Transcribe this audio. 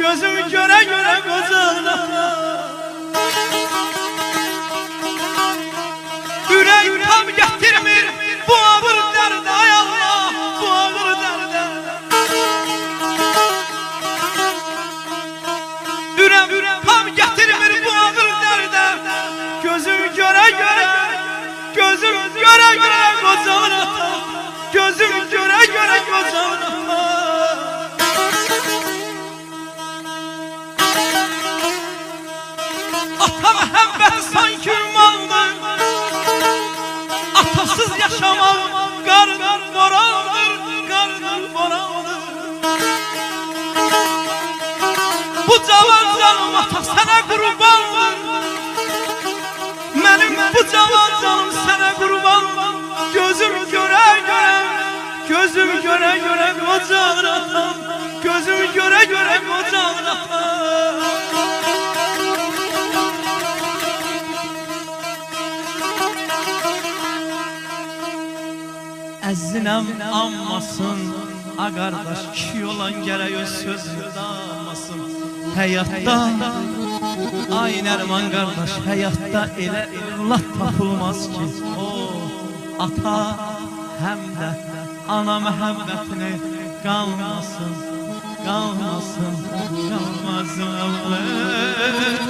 gözüm göre göre kozana. Ürək tam gətirmir bu ağır dərdə, ay Allah, bu ağır dərdə. Ürək tam gətirmir bu ağır dərdə, gözüm göre göre, gözüm göre göre kozana. Gözüm göre göre kozana. Ata məhəbbət sanki ümmandır, atasız yaşamak qardır borandır, qardır borandır. Bu cavan canım ata sənə qurbandır, mənim bu cavan canım sənə qurbandır. Gözüm göre göre, gözüm göre göre kocan atam, gözüm göre göre kocan atam. Əzzinəm anmasın, a qardaş kişi olan gərək öz sözünü danmasın. Həyatda, ay Nərman qardaş, həyatda elə evlat tapılmaz ki, o ata həm də ana məhəbbətini qalmasın, qalmasın, qalmasın Allah.